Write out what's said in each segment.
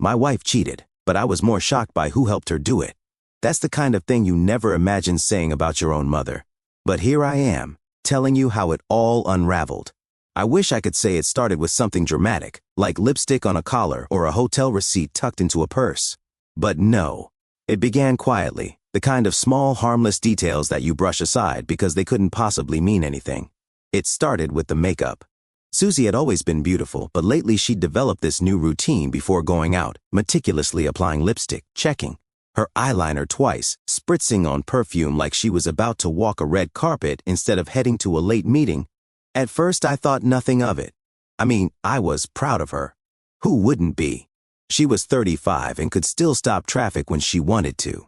My wife cheated, but I was more shocked by who helped her do it. That's the kind of thing you never imagined saying about your own mother. But here I am, telling you how it all unraveled. I wish I could say it started with something dramatic, like lipstick on a collar or a hotel receipt tucked into a purse. But no. It began quietly, the kind of small, harmless details that you brush aside because they couldn't possibly mean anything. It started with the makeup. Susie had always been beautiful, but lately she'd developed this new routine before going out, meticulously applying lipstick, checking her eyeliner twice, spritzing on perfume like she was about to walk a red carpet instead of heading to a late meeting. At first, I thought nothing of it. I mean, I was proud of her. Who wouldn't be? She was 35 and could still stop traffic when she wanted to.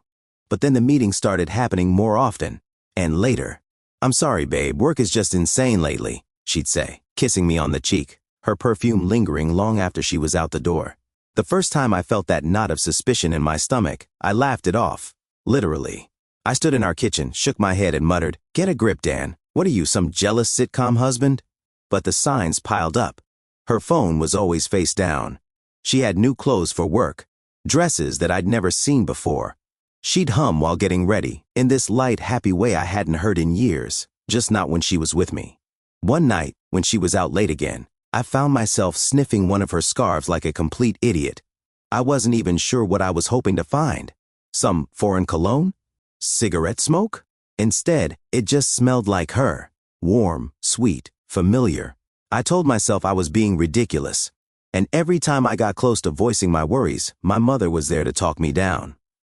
But then the meetings started happening more often, and later. "I'm sorry, babe, work is just insane lately," she'd say, kissing me on the cheek, her perfume lingering long after she was out the door. The first time I felt that knot of suspicion in my stomach, I laughed it off. Literally. I stood in our kitchen, shook my head and muttered, "Get a grip, Dan. What are you, some jealous sitcom husband?" But the signs piled up. Her phone was always face down. She had new clothes for work, dresses that I'd never seen before. She'd hum while getting ready, in this light, happy way I hadn't heard in years, just not when she was with me. One night, when she was out late again, I found myself sniffing one of her scarves like a complete idiot. I wasn't even sure what I was hoping to find. Some foreign cologne? Cigarette smoke? Instead, it just smelled like her. Warm, sweet, familiar. I told myself I was being ridiculous. And every time I got close to voicing my worries, my mother was there to talk me down.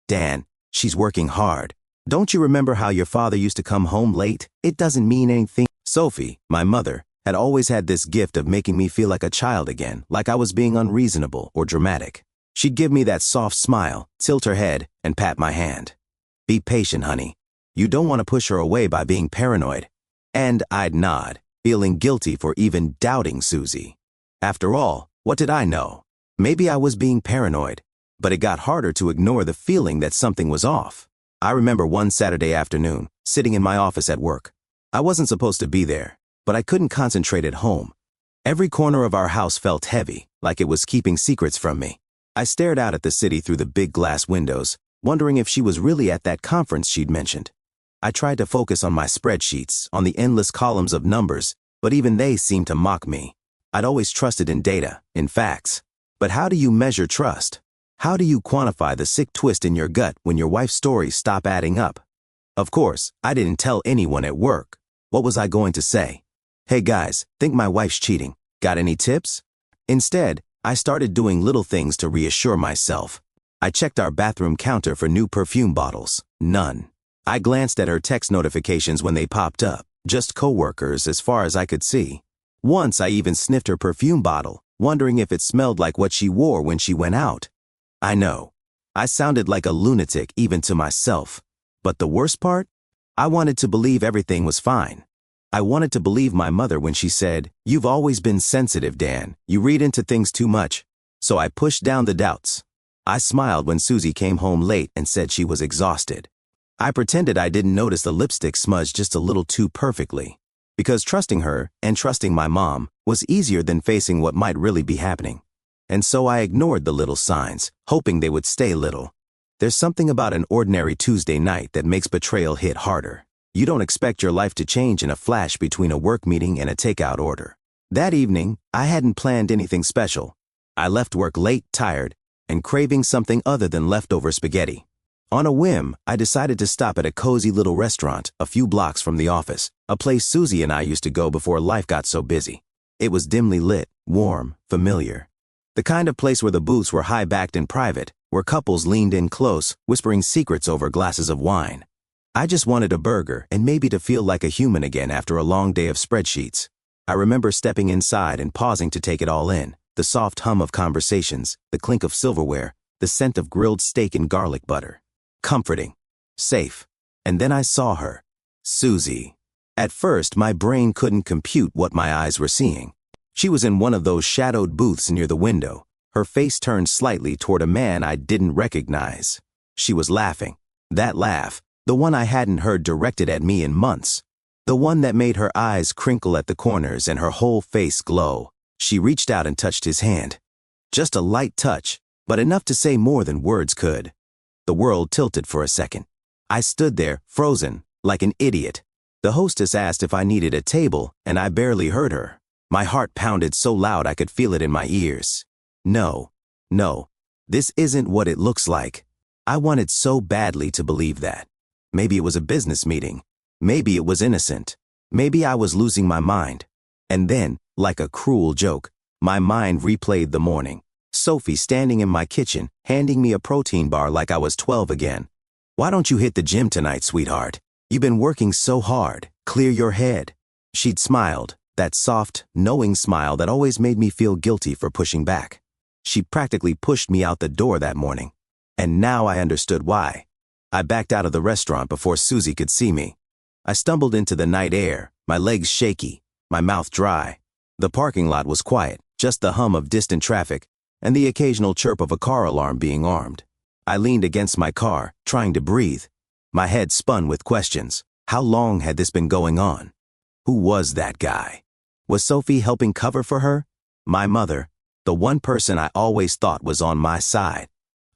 "Dan, she's working hard. Don't you remember how your father used to come home late? It doesn't mean anything." Sophie, my mother, had always had this gift of making me feel like a child again, like I was being unreasonable or dramatic. She'd give me that soft smile, tilt her head, and pat my hand. "Be patient, honey. You don't want to push her away by being paranoid." And I'd nod, feeling guilty for even doubting Susie. After all, what did I know? Maybe I was being paranoid, but it got harder to ignore the feeling that something was off. I remember one Saturday afternoon, sitting in my office at work. I wasn't supposed to be there, but I couldn't concentrate at home. Every corner of our house felt heavy, like it was keeping secrets from me. I stared out at the city through the big glass windows, wondering if she was really at that conference she'd mentioned. I tried to focus on my spreadsheets, on the endless columns of numbers, but even they seemed to mock me. I'd always trusted in data, in facts. But how do you measure trust? How do you quantify the sick twist in your gut when your wife's stories stop adding up? Of course, I didn't tell anyone at work. What was I going to say? "Hey guys, think my wife's cheating. Got any tips?" Instead, I started doing little things to reassure myself. I checked our bathroom counter for new perfume bottles. None. I glanced at her text notifications when they popped up. Just coworkers as far as I could see. Once I even sniffed her perfume bottle, wondering if it smelled like what she wore when she went out. I know. I sounded like a lunatic even to myself. But the worst part? I wanted to believe everything was fine. I wanted to believe my mother when she said, "You've always been sensitive, Dan. You read into things too much." So I pushed down the doubts. I smiled when Susie came home late and said she was exhausted. I pretended I didn't notice the lipstick smudge just a little too perfectly. Because trusting her and trusting my mom was easier than facing what might really be happening. And so I ignored the little signs, hoping they would stay little. There's something about an ordinary Tuesday night that makes betrayal hit harder. You don't expect your life to change in a flash between a work meeting and a takeout order. That evening, I hadn't planned anything special. I left work late, tired, and craving something other than leftover spaghetti. On a whim, I decided to stop at a cozy little restaurant a few blocks from the office, a place Susie and I used to go before life got so busy. It was dimly lit, warm, familiar. The kind of place where the booths were high-backed and private, where couples leaned in close, whispering secrets over glasses of wine. I just wanted a burger and maybe to feel like a human again after a long day of spreadsheets. I remember stepping inside and pausing to take it all in, the soft hum of conversations, the clink of silverware, the scent of grilled steak and garlic butter. Comforting. Safe. And then I saw her. Susie. At first, my brain couldn't compute what my eyes were seeing. She was in one of those shadowed booths near the window, her face turned slightly toward a man I didn't recognize. She was laughing. That laugh, the one I hadn't heard directed at me in months. The one that made her eyes crinkle at the corners and her whole face glow. She reached out and touched his hand. Just a light touch, but enough to say more than words could. The world tilted for a second. I stood there, frozen, like an idiot. The hostess asked if I needed a table, and I barely heard her. My heart pounded so loud I could feel it in my ears. No, this isn't what it looks like. I wanted so badly to believe that. Maybe it was a business meeting. Maybe it was innocent. Maybe I was losing my mind. And then, like a cruel joke, my mind replayed the morning. Sophie standing in my kitchen, handing me a protein bar like I was 12 again. "Why don't you hit the gym tonight, sweetheart? You've been working so hard. Clear your head." She'd smiled, that soft, knowing smile that always made me feel guilty for pushing back. She practically pushed me out the door that morning. And now I understood why. I backed out of the restaurant before Susie could see me. I stumbled into the night air, my legs shaky, my mouth dry. The parking lot was quiet, just the hum of distant traffic, and the occasional chirp of a car alarm being armed. I leaned against my car, trying to breathe. My head spun with questions. How long had this been going on? Who was that guy? Was Sophie helping cover for her? My mother, the one person I always thought was on my side.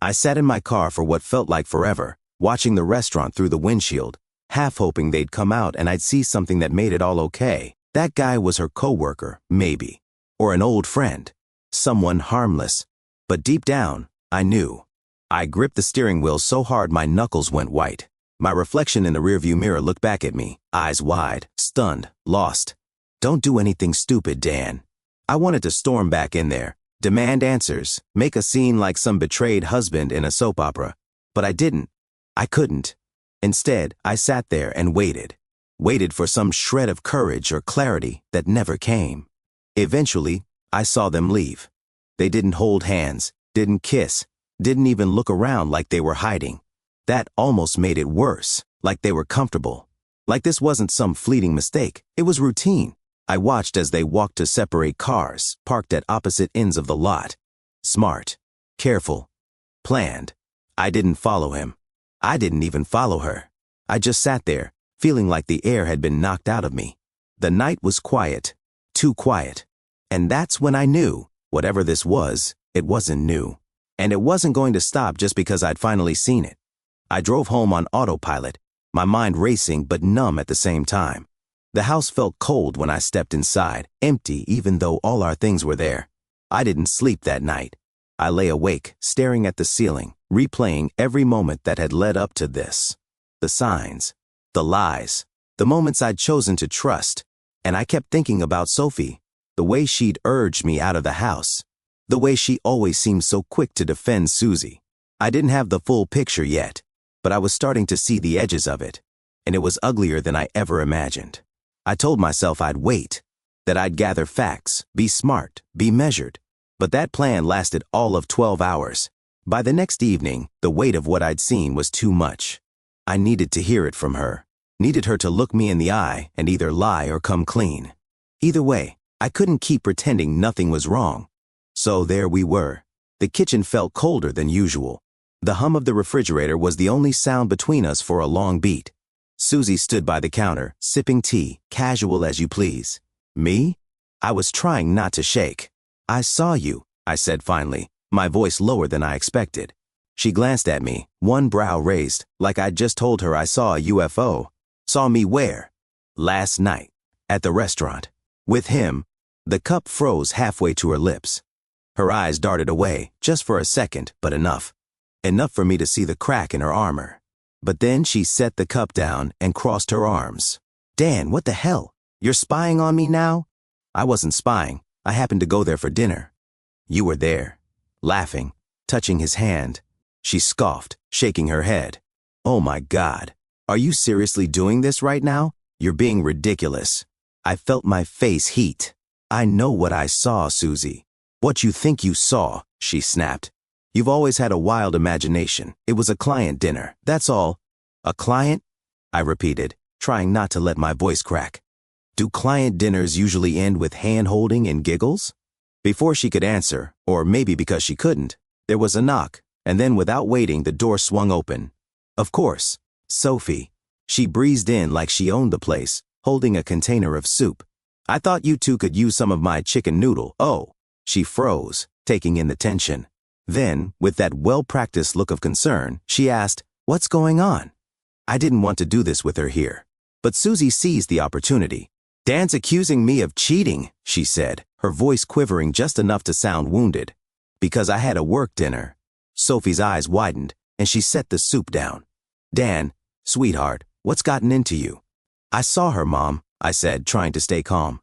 I sat in my car for what felt like forever, watching the restaurant through the windshield, half hoping they'd come out and I'd see something that made it all okay. That guy was her coworker, maybe, or an old friend, someone harmless. But deep down, I knew. I gripped the steering wheel so hard my knuckles went white. My reflection in the rearview mirror looked back at me, eyes wide, stunned, lost. "Don't do anything stupid, Dan." I wanted to storm back in there, demand answers, make a scene like some betrayed husband in a soap opera. But I didn't. I couldn't. Instead, I sat there and waited for some shred of courage or clarity that never came. Eventually, I saw them leave. They didn't hold hands, didn't kiss, didn't even look around like they were hiding. That almost made it worse, like they were comfortable. Like this wasn't some fleeting mistake, it was routine. I watched as they walked to separate cars, parked at opposite ends of the lot. Smart, careful, planned. I didn't follow him. I didn't even follow her. I just sat there, feeling like the air had been knocked out of me. The night was quiet, too quiet. And that's when I knew, whatever this was, it wasn't new. And it wasn't going to stop just because I'd finally seen it. I drove home on autopilot, my mind racing but numb at the same time. The house felt cold when I stepped inside, empty even though all our things were there. I didn't sleep that night. I lay awake, staring at the ceiling, replaying every moment that had led up to this. The signs, the lies, the moments I'd chosen to trust. And I kept thinking about Sophie, the way she'd urged me out of the house, the way she always seemed so quick to defend Susie. I didn't have the full picture yet, but I was starting to see the edges of it, and it was uglier than I ever imagined. I told myself I'd wait, that I'd gather facts, be smart, be measured. But that plan lasted all of 12 hours. By the next evening, the weight of what I'd seen was too much. I needed to hear it from her, needed her to look me in the eye and either lie or come clean. Either way, I couldn't keep pretending nothing was wrong. So there we were. The kitchen felt colder than usual. The hum of the refrigerator was the only sound between us for a long beat. Susie stood by the counter, sipping tea, casual as you please. Me? I was trying not to shake. "I saw you," I said finally, my voice lower than I expected. She glanced at me, one brow raised, like I'd just told her I saw a UFO. "Saw me where?" "Last night. At the restaurant. With him." The cup froze halfway to her lips. Her eyes darted away, just for a second, but enough. Enough for me to see the crack in her armor. But then she set the cup down and crossed her arms. "Dan, what the hell? You're spying on me now?" "I wasn't spying. I happened to go there for dinner." "You were there." Laughing, touching his hand. She scoffed, shaking her head. "Oh my God. Are you seriously doing this right now? You're being ridiculous." I felt my face heat. "I know what I saw, Susie." "What you think you saw," she snapped. "You've always had a wild imagination. It was a client dinner, that's all." "A client?" I repeated, trying not to let my voice crack. "Do client dinners usually end with hand-holding and giggles?" Before she could answer, or maybe because she couldn't, there was a knock, and then without waiting, the door swung open. Of course, Sophie. She breezed in like she owned the place, holding a container of soup. "I thought you two could use some of my chicken noodle." "Oh." She froze, taking in the tension. Then, with that well-practiced look of concern, she asked, "What's going on?" I didn't want to do this with her here. But Susie seized the opportunity. "Dan's accusing me of cheating," she said, her voice quivering just enough to sound wounded. "Because I had a work dinner." Sophie's eyes widened, and she set the soup down. "Dan, sweetheart, what's gotten into you?" "I saw her, Mom," I said, trying to stay calm.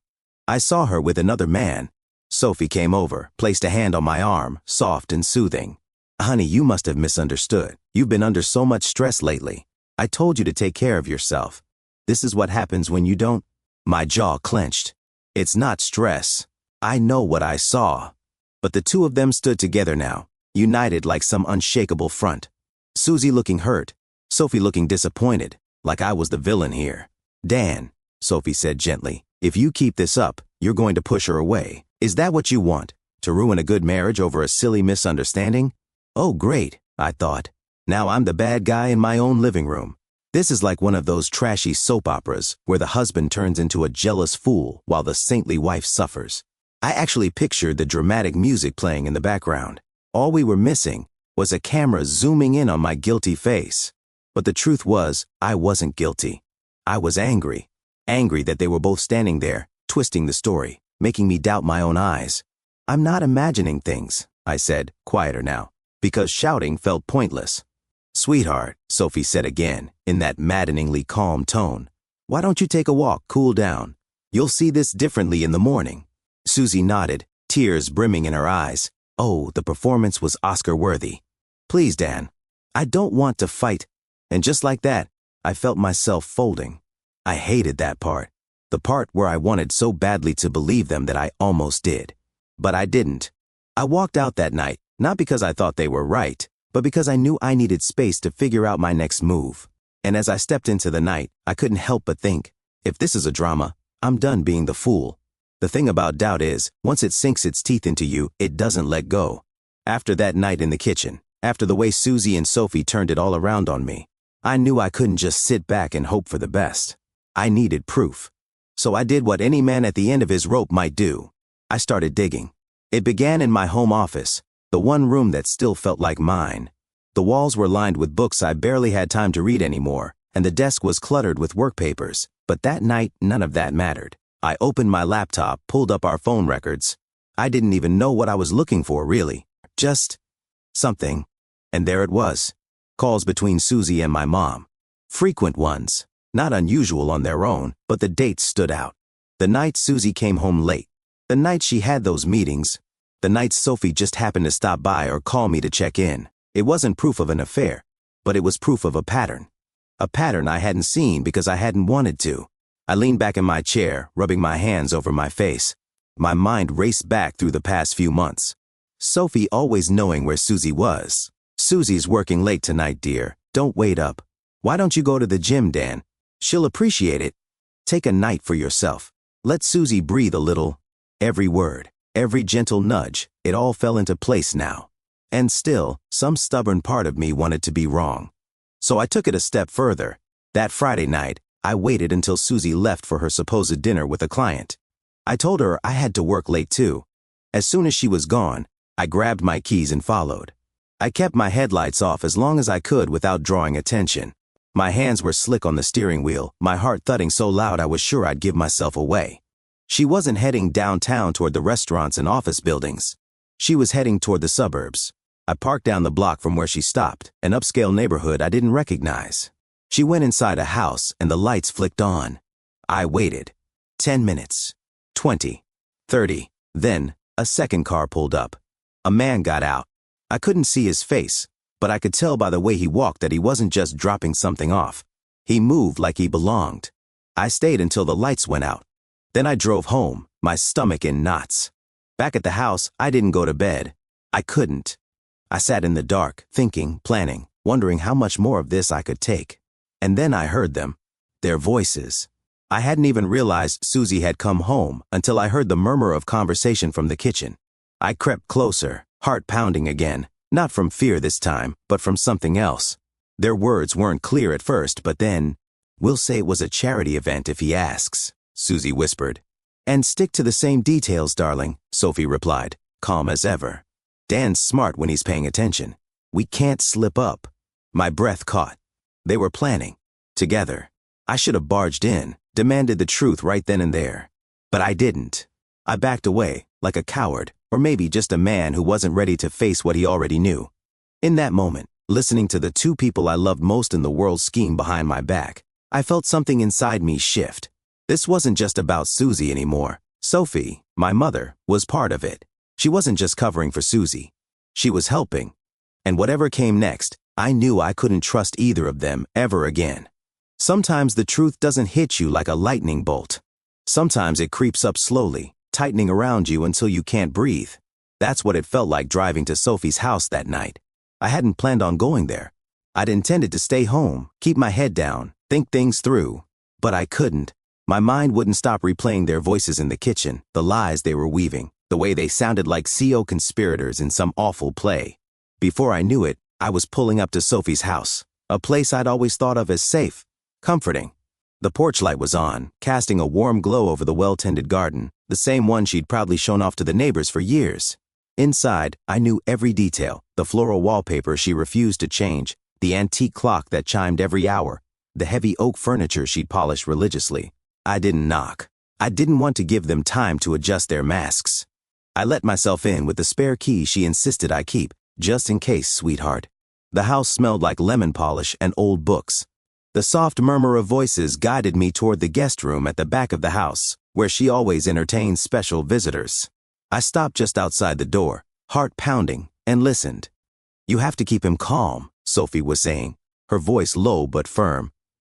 "I saw her with another man." Sophie came over, placed a hand on my arm, soft and soothing. "Honey, you must have misunderstood. You've been under so much stress lately. I told you to take care of yourself. This is what happens when you don't—" My jaw clenched. "It's not stress. I know what I saw." But the two of them stood together now, united like some unshakable front. Susie looking hurt, Sophie looking disappointed, like I was the villain here. "Dan," Sophie said gently, "if you keep this up, you're going to push her away. Is that what you want? To ruin a good marriage over a silly misunderstanding?" Oh, great, I thought. Now I'm the bad guy in my own living room. This is like one of those trashy soap operas where the husband turns into a jealous fool while the saintly wife suffers. I actually pictured the dramatic music playing in the background. All we were missing was a camera zooming in on my guilty face. But the truth was, I wasn't guilty. I was angry. Angry that they were both standing there, twisting the story, making me doubt my own eyes. "I'm not imagining things," I said, quieter now, because shouting felt pointless. "Sweetheart," Sophie said again, in that maddeningly calm tone, "why don't you take a walk, cool down? You'll see this differently in the morning." Susie nodded, tears brimming in her eyes. Oh, the performance was Oscar-worthy. "Please, Dan, I don't want to fight." And just like that, I felt myself folding. I hated that part. The part where I wanted so badly to believe them that I almost did. But I didn't. I walked out that night, not because I thought they were right, but because I knew I needed space to figure out my next move. And as I stepped into the night, I couldn't help but think, if this is a drama, I'm done being the fool. The thing about doubt is, once it sinks its teeth into you, it doesn't let go. After that night in the kitchen, after the way Susie and Sophie turned it all around on me, I knew I couldn't just sit back and hope for the best. I needed proof. So I did what any man at the end of his rope might do. I started digging. It began in my home office, the one room that still felt like mine. The walls were lined with books I barely had time to read anymore, and the desk was cluttered with work papers. But that night, none of that mattered. I opened my laptop, pulled up our phone records. I didn't even know what I was looking for, really. Just something. And there it was. Calls between Susie and my mom. Frequent ones. Not unusual on their own, but the dates stood out. The night Susie came home late. The night she had those meetings. The night Sophie just happened to stop by or call me to check in. It wasn't proof of an affair, but it was proof of a pattern. A pattern I hadn't seen because I hadn't wanted to. I leaned back in my chair, rubbing my hands over my face. My mind raced back through the past few months. Sophie always knowing where Susie was. "Susie's working late tonight, dear. Don't wait up. Why don't you go to the gym, Dan? She'll appreciate it. Take a night for yourself. Let Susie breathe a little." Every word, every gentle nudge, it all fell into place now. And still, some stubborn part of me wanted to be wrong. So I took it a step further. That Friday night, I waited until Susie left for her supposed dinner with a client. I told her I had to work late too. As soon as she was gone, I grabbed my keys and followed. I kept my headlights off as long as I could without drawing attention. My hands were slick on the steering wheel, my heart thudding so loud I was sure I'd give myself away. She wasn't heading downtown toward the restaurants and office buildings. She was heading toward the suburbs. I parked down the block from where she stopped, an upscale neighborhood I didn't recognize. She went inside a house and the lights flicked on. I waited. 10 minutes. 20. 30. Then, a second car pulled up. A man got out. I couldn't see his face, but I could tell by the way he walked that he wasn't just dropping something off. He moved like he belonged. I stayed until the lights went out. Then I drove home, my stomach in knots. Back at the house, I didn't go to bed. I couldn't. I sat in the dark, thinking, planning, wondering how much more of this I could take. And then I heard them. Their voices. I hadn't even realized Susie had come home until I heard the murmur of conversation from the kitchen. I crept closer, heart pounding again, not from fear this time, but from something else. Their words weren't clear at first, but then, "We'll say it was a charity event if he asks," Susie whispered. "And stick to the same details, darling," Sophie replied, calm as ever. Dan's smart when he's paying attention. We can't slip up. My breath caught. They were planning. Together. I should have barged in, demanded the truth right then and there. But I didn't. I backed away, like a coward, or maybe just a man who wasn't ready to face what he already knew. In that moment, listening to the two people I loved most in the world scheme behind my back, I felt something inside me shift. This wasn't just about Susie anymore. Sophie, my mother, was part of it. She wasn't just covering for Susie. She was helping. And whatever came next, I knew I couldn't trust either of them ever again. Sometimes the truth doesn't hit you like a lightning bolt. Sometimes it creeps up slowly, tightening around you until you can't breathe. That's what it felt like driving to Sophie's house that night. I hadn't planned on going there. I'd intended to stay home, keep my head down, think things through. But I couldn't. My mind wouldn't stop replaying their voices in the kitchen, the lies they were weaving, the way they sounded like co-conspirators in some awful play. Before I knew it, I was pulling up to Sophie's house, a place I'd always thought of as safe, comforting. The porch light was on, casting a warm glow over the well-tended garden, the same one she'd proudly shown off to the neighbors for years. Inside, I knew every detail, the floral wallpaper she refused to change, the antique clock that chimed every hour, the heavy oak furniture she'd polished religiously. I didn't knock. I didn't want to give them time to adjust their masks. I let myself in with the spare key she insisted I keep, just in case, sweetheart. The house smelled like lemon polish and old books. The soft murmur of voices guided me toward the guest room at the back of the house, where she always entertained special visitors. I stopped just outside the door, heart pounding, and listened. "You have to keep him calm," Sophie was saying, her voice low but firm.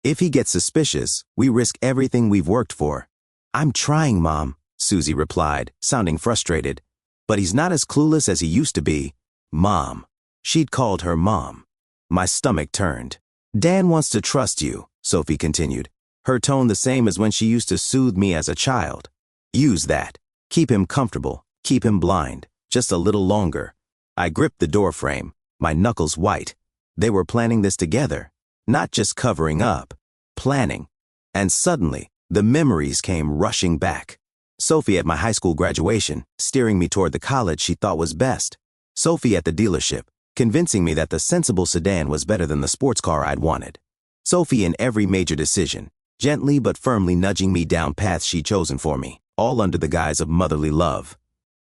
"If he gets suspicious, we risk everything we've worked for." "I'm trying, Mom," Susie replied, sounding frustrated. "But he's not as clueless as he used to be." Mom. She'd called her Mom. My stomach turned. "Dan wants to trust you," Sophie continued, her tone the same as when she used to soothe me as a child. "Use that. Keep him comfortable, keep him blind, just a little longer." I gripped the doorframe, my knuckles white. They were planning this together, not just covering up, planning. And suddenly, the memories came rushing back. Sophie at my high school graduation, steering me toward the college she thought was best. Sophie at the dealership, convincing me that the sensible sedan was better than the sports car I'd wanted. Sophie in every major decision, gently but firmly nudging me down paths she'd chosen for me, all under the guise of motherly love.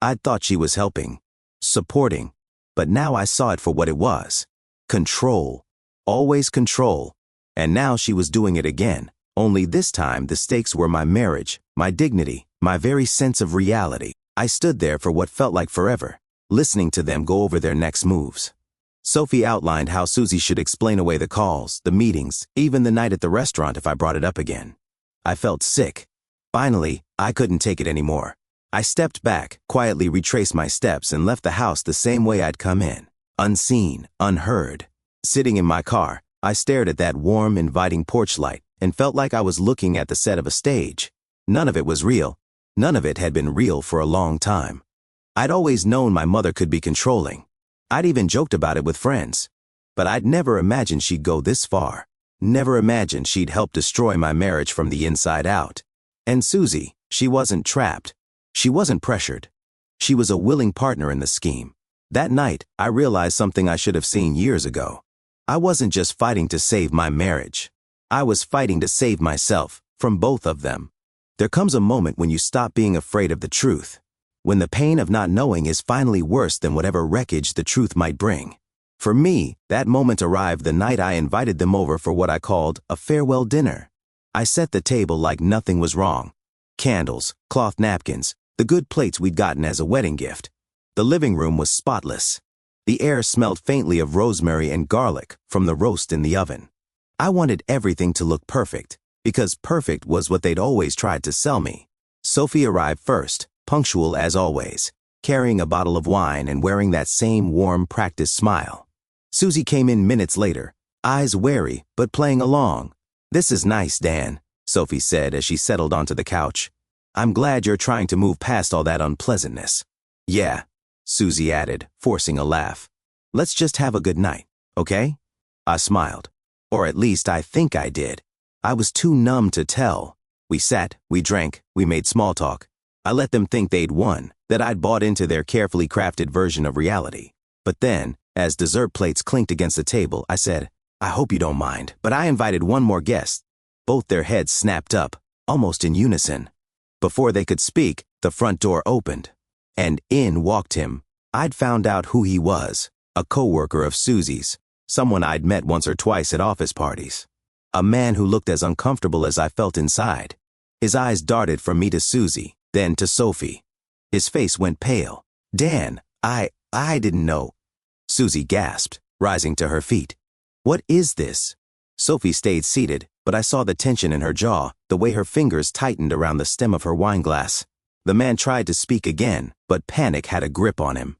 I'd thought she was helping, supporting, but now I saw it for what it was. Control. Always control. And now she was doing it again, only this time the stakes were my marriage, my dignity, my very sense of reality. I stood there for what felt like forever, listening to them go over their next moves. Sophie outlined how Susie should explain away the calls, the meetings, even the night at the restaurant if I brought it up again. I felt sick. Finally, I couldn't take it anymore. I stepped back, quietly retraced my steps, and left the house the same way I'd come in, unseen, unheard. Sitting in my car, I stared at that warm, inviting porch light and felt like I was looking at the set of a stage. None of it was real. None of it had been real for a long time. I'd always known my mother could be controlling. I'd even joked about it with friends. But I'd never imagined she'd go this far. Never imagined she'd help destroy my marriage from the inside out. And Susie, she wasn't trapped. She wasn't pressured. She was a willing partner in the scheme. That night, I realized something I should have seen years ago. I wasn't just fighting to save my marriage. I was fighting to save myself, from both of them. There comes a moment when you stop being afraid of the truth. When the pain of not knowing is finally worse than whatever wreckage the truth might bring. For me, that moment arrived the night I invited them over for what I called a farewell dinner. I set the table like nothing was wrong. Candles, cloth napkins, the good plates we'd gotten as a wedding gift. The living room was spotless. The air smelled faintly of rosemary and garlic from the roast in the oven. I wanted everything to look perfect, because perfect was what they'd always tried to sell me. Sophie arrived first, punctual as always, carrying a bottle of wine and wearing that same warm, practiced smile. Susie came in minutes later, eyes wary but playing along. "This is nice, Dan," Sophie said as she settled onto the couch. "I'm glad you're trying to move past all that unpleasantness." "Yeah," Susie added, forcing a laugh. "Let's just have a good night, okay?" I smiled. Or at least I think I did. I was too numb to tell. We sat, we drank, we made small talk. I let them think they'd won, that I'd bought into their carefully crafted version of reality. But then, as dessert plates clinked against the table, I said, "I hope you don't mind, but I invited one more guest." Both their heads snapped up, almost in unison. Before they could speak, the front door opened, and in walked him. I'd found out who he was, a coworker of Susie's, someone I'd met once or twice at office parties. A man who looked as uncomfortable as I felt inside. His eyes darted from me to Susie, then to Sophie. His face went pale. "Dan, I didn't know." Susie gasped, rising to her feet. "What is this?" Sophie stayed seated, but I saw the tension in her jaw, the way her fingers tightened around the stem of her wineglass. The man tried to speak again, but panic had a grip on him.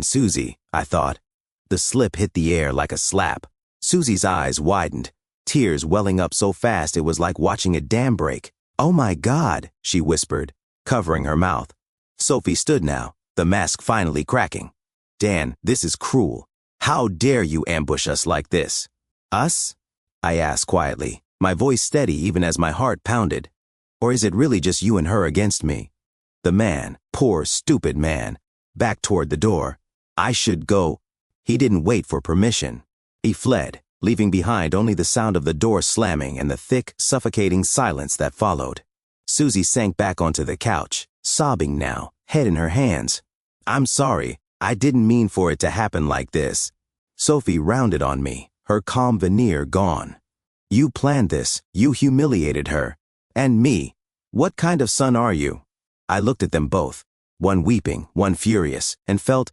Susie, I thought. The slip hit the air like a slap. Susie's eyes widened, tears welling up so fast it was like watching a dam break. "Oh my God," she whispered, covering her mouth. Sophie stood now, the mask finally cracking. "Dan, this is cruel. How dare you ambush us like this?" "Us?" I asked quietly, my voice steady even as my heart pounded. "Or is it really just you and her against me?" The man, poor stupid man, backed toward the door. I should go. He didn't wait for permission. He fled, leaving behind only the sound of the door slamming and the thick, suffocating silence that followed. Susie sank back onto the couch, sobbing now, head in her hands. "I'm sorry, I didn't mean for it to happen like this." Sophie rounded on me, her calm veneer gone. "You planned this, you humiliated her. And me. What kind of son are you?" I looked at them both, one weeping, one furious, and felt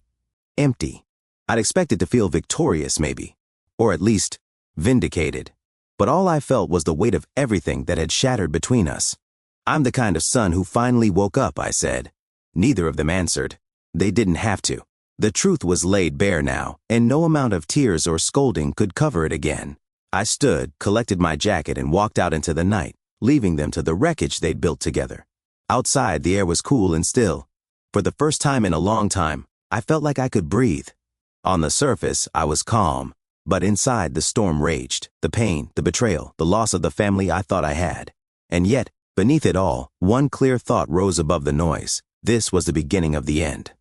empty. I'd expected to feel victorious maybe, or at least vindicated. But all I felt was the weight of everything that had shattered between us. "I'm the kind of son who finally woke up," I said. Neither of them answered. They didn't have to. The truth was laid bare now, and no amount of tears or scolding could cover it again. I stood, collected my jacket, and walked out into the night, leaving them to the wreckage they'd built together. Outside, the air was cool and still. For the first time in a long time, I felt like I could breathe. On the surface, I was calm, but inside the storm raged, the pain, the betrayal, the loss of the family I thought I had. And yet, beneath it all, one clear thought rose above the noise. This was the beginning of the end.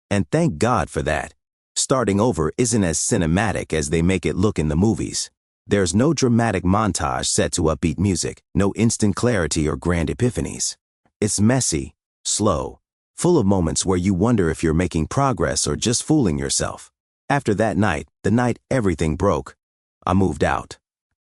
And thank God for that. Starting over isn't as cinematic as they make it look in the movies. There's no dramatic montage set to upbeat music, no instant clarity or grand epiphanies. It's messy, slow, full of moments where you wonder if you're making progress or just fooling yourself. After that night, the night everything broke, I moved out.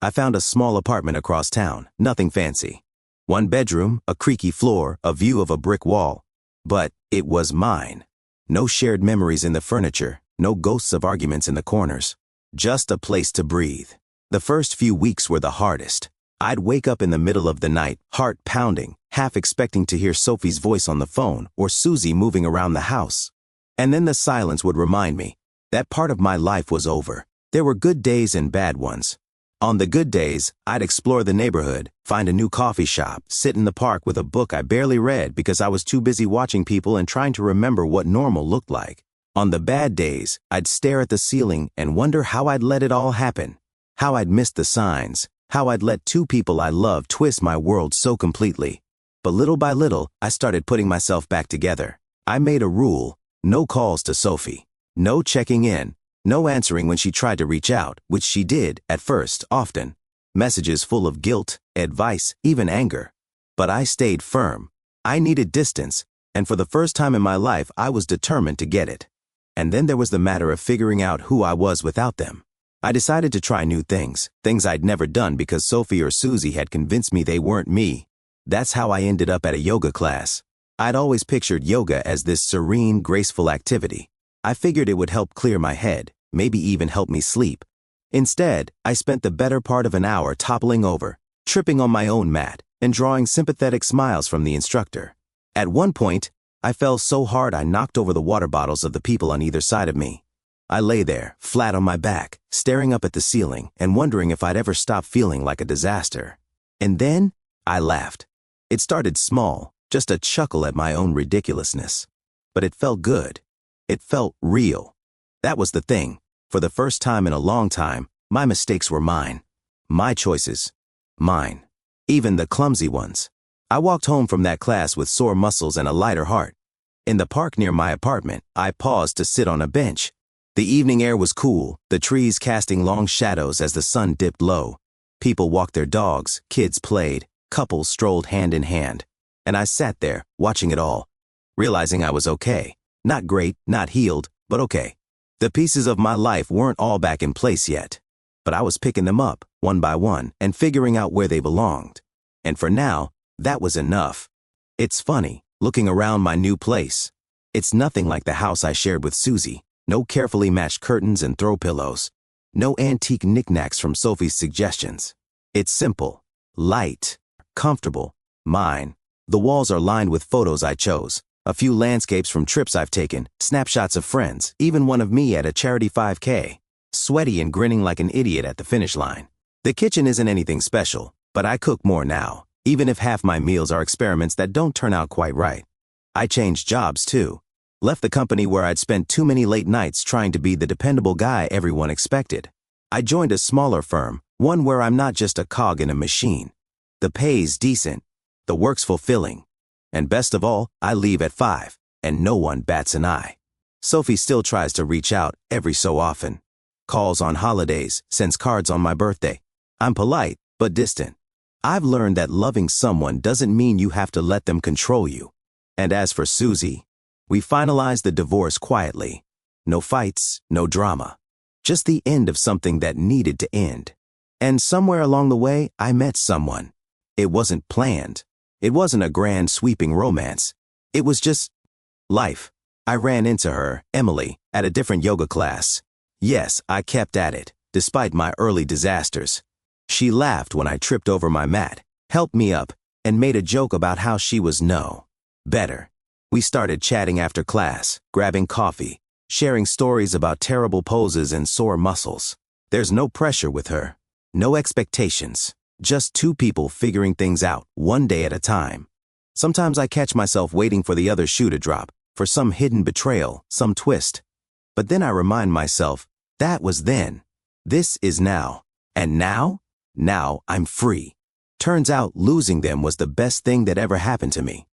I found a small apartment across town, nothing fancy. One bedroom, a creaky floor, a view of a brick wall. But it was mine. No shared memories in the furniture, no ghosts of arguments in the corners. Just a place to breathe. The first few weeks were the hardest. I'd wake up in the middle of the night, heart pounding, half expecting to hear Sophie's voice on the phone or Susie moving around the house. And then the silence would remind me that part of my life was over. There were good days and bad ones. On the good days, I'd explore the neighborhood, find a new coffee shop, sit in the park with a book I barely read because I was too busy watching people and trying to remember what normal looked like. On the bad days, I'd stare at the ceiling and wonder how I'd let it all happen, how I'd missed the signs, how I'd let two people I loved twist my world so completely. But little by little, I started putting myself back together. I made a rule: no calls to Sophie. No checking in, no answering when she tried to reach out, which she did, at first, often. Messages full of guilt, advice, even anger. But I stayed firm. I needed distance, and for the first time in my life, I was determined to get it. And then there was the matter of figuring out who I was without them. I decided to try new things I'd never done because Sophie or Susie had convinced me they weren't me. That's how I ended up at a yoga class. I'd always pictured yoga as this serene, graceful activity. I figured it would help clear my head, maybe even help me sleep. Instead, I spent the better part of an hour toppling over, tripping on my own mat, and drawing sympathetic smiles from the instructor. At one point, I fell so hard I knocked over the water bottles of the people on either side of me. I lay there, flat on my back, staring up at the ceiling and wondering if I'd ever stop feeling like a disaster. And then, I laughed. It started small, just a chuckle at my own ridiculousness. But it felt good. It felt real. That was the thing. For the first time in a long time, my mistakes were mine. My choices. Mine. Even the clumsy ones. I walked home from that class with sore muscles and a lighter heart. In the park near my apartment, I paused to sit on a bench. The evening air was cool, the trees casting long shadows as the sun dipped low. People walked their dogs, kids played, couples strolled hand in hand. And I sat there, watching it all, realizing I was okay. Not great, not healed, but okay. The pieces of my life weren't all back in place yet, but I was picking them up, one by one, and figuring out where they belonged. And for now, that was enough. It's funny, looking around my new place. It's nothing like the house I shared with Susie. No carefully matched curtains and throw pillows. No antique knickknacks from Sophie's suggestions. It's simple, light, comfortable, mine. The walls are lined with photos I chose. A few landscapes from trips I've taken, snapshots of friends, even one of me at a charity 5K. Sweaty and grinning like an idiot at the finish line. The kitchen isn't anything special, but I cook more now, even if half my meals are experiments that don't turn out quite right. I changed jobs too. Left the company where I'd spent too many late nights trying to be the dependable guy everyone expected. I joined a smaller firm, one where I'm not just a cog in a machine. The pay's decent, the work's fulfilling. And best of all, I leave at 5, and no one bats an eye. Sophie still tries to reach out every so often. Calls on holidays, sends cards on my birthday. I'm polite, but distant. I've learned that loving someone doesn't mean you have to let them control you. And as for Susie, we finalized the divorce quietly. No fights, no drama. Just the end of something that needed to end. And somewhere along the way, I met someone. It wasn't planned. It wasn't a grand sweeping romance. It was just life. I ran into her, Emily, at a different yoga class. Yes, I kept at it, despite my early disasters. She laughed when I tripped over my mat, helped me up, and made a joke about how she was better. We started chatting after class, grabbing coffee, sharing stories about terrible poses and sore muscles. There's no pressure with her, no expectations. Just two people figuring things out, one day at a time. Sometimes I catch myself waiting for the other shoe to drop, for some hidden betrayal, some twist. But then I remind myself, that was then. This is now. And now? Now I'm free. Turns out losing them was the best thing that ever happened to me.